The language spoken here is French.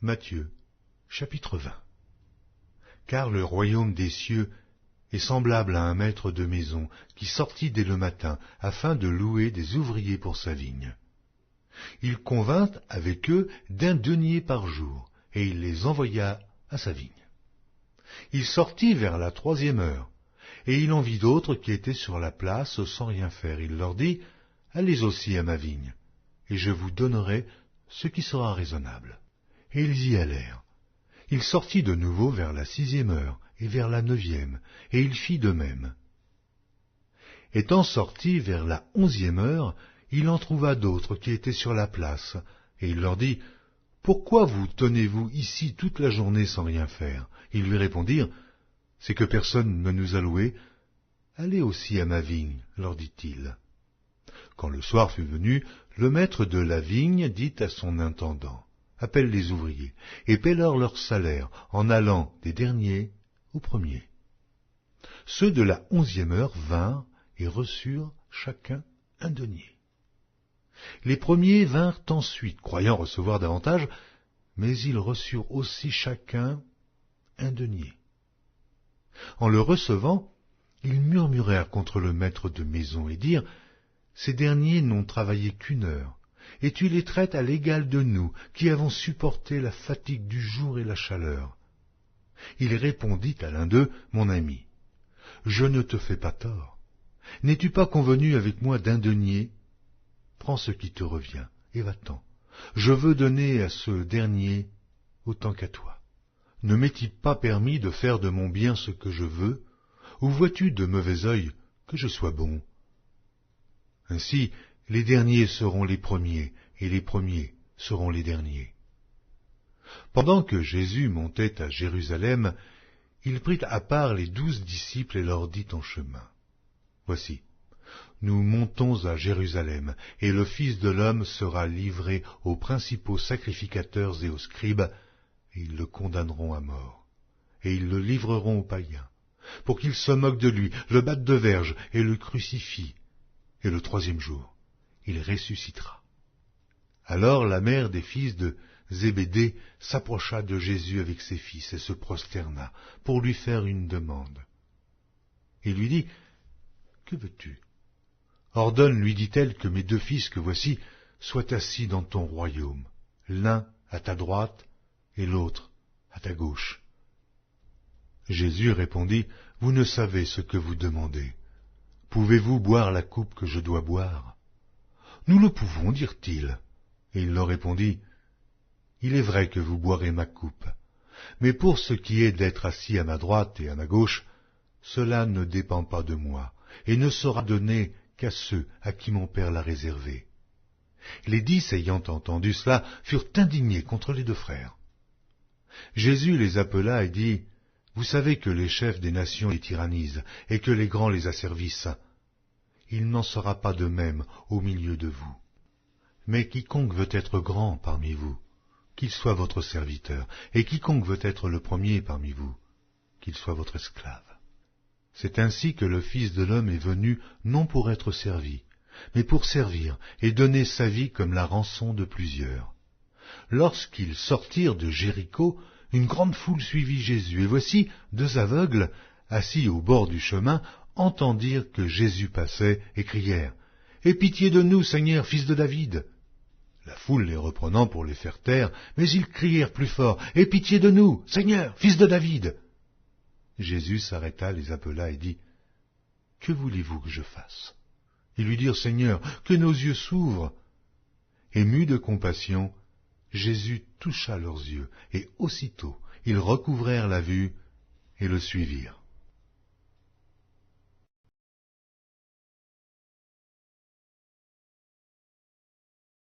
Matthieu, chapitre 20. Car le royaume des cieux est semblable à un maître de maison qui sortit dès le matin afin de louer des ouvriers pour sa vigne. Il convint avec eux d'1 denier par jour, et il les envoya à sa vigne. Il sortit vers la 3e heure, et il en vit d'autres qui étaient sur la place sans rien faire. Il leur dit, « Allez aussi à ma vigne, et je vous donnerai ce qui sera raisonnable. » Et ils y allèrent. Il sortit de nouveau vers la 6e heure, et vers la 9e, et il fit de même. Étant sorti vers la 11e heure, il en trouva d'autres qui étaient sur la place, et il leur dit, « Pourquoi vous tenez-vous ici toute la journée sans rien faire ?» Ils lui répondirent, « C'est que personne ne nous a loués. Allez aussi à ma vigne, leur dit-il. » Quand le soir fut venu, le maître de la vigne dit à son intendant, « Appelle les ouvriers, et paie-leur salaire, en allant des derniers aux premiers. » Ceux de la 11e heure vinrent et reçurent chacun 1 denier. Les premiers vinrent ensuite, croyant recevoir davantage, mais ils reçurent aussi chacun 1 denier. En le recevant, ils murmurèrent contre le maître de maison et dirent, « Ces derniers n'ont travaillé qu'1 heure, et tu les traites à l'égal de nous, qui avons supporté la fatigue du jour et la chaleur. » Il répondit à l'un d'eux, « Mon ami, je ne te fais pas tort. N'es-tu pas convenu avec moi d'1 denier ? Prends ce qui te revient, et va-t'en. Je veux donner à ce dernier autant qu'à toi. Ne m'est-il pas permis de faire de mon bien ce que je veux, ou vois-tu de mauvais œil que je sois bon ? Ainsi, les derniers seront les premiers, et les premiers seront les derniers. » Pendant que Jésus montait à Jérusalem, il prit à part les 12 disciples et leur dit en chemin, « Voici, nous montons à Jérusalem, et le Fils de l'homme sera livré aux principaux sacrificateurs et aux scribes, et ils le condamneront à mort, et ils le livreront aux païens, pour qu'ils se moquent de lui, le battent de verges et le crucifient, et le 3e jour, il ressuscitera. » Alors la mère des fils de Zébédée s'approcha de Jésus avec ses fils et se prosterna pour lui faire une demande. Il lui dit, « Que veux-tu ? Ordonne, lui dit-elle, que mes 2 fils que voici soient assis dans ton royaume, l'un à ta droite et l'autre à ta gauche. » Jésus répondit, « Vous ne savez ce que vous demandez. Pouvez-vous boire la coupe que je dois boire ? » Nous le pouvons, dirent-ils. Et il leur répondit, « Il est vrai que vous boirez ma coupe, mais pour ce qui est d'être assis à ma droite et à ma gauche, cela ne dépend pas de moi, et ne sera donné qu'à ceux à qui mon Père l'a réservé. » Les 10 ayant entendu cela furent indignés contre les 2 frères. Jésus les appela et dit, « Vous savez que les chefs des nations les tyrannisent, et que les grands les asservissent. Il n'en sera pas de même au milieu de vous. Mais quiconque veut être grand parmi vous, qu'il soit votre serviteur, et quiconque veut être le premier parmi vous, qu'il soit votre esclave. C'est ainsi que le Fils de l'homme est venu non pour être servi, mais pour servir et donner sa vie comme la rançon de plusieurs. » Lorsqu'ils sortirent de Jéricho, une grande foule suivit Jésus, et voici 2 aveugles, assis au bord du chemin, entendirent que Jésus passait et crièrent, « Aie pitié de nous, Seigneur, fils de David !» La foule les reprenant pour les faire taire, mais ils crièrent plus fort, « Aie pitié de nous, Seigneur, fils de David !» Jésus s'arrêta, les appela et dit, « Que voulez-vous que je fasse ?» Ils lui dirent, « Seigneur, que nos yeux s'ouvrent. » Ému de compassion, Jésus toucha leurs yeux, et aussitôt ils recouvrèrent la vue et le suivirent.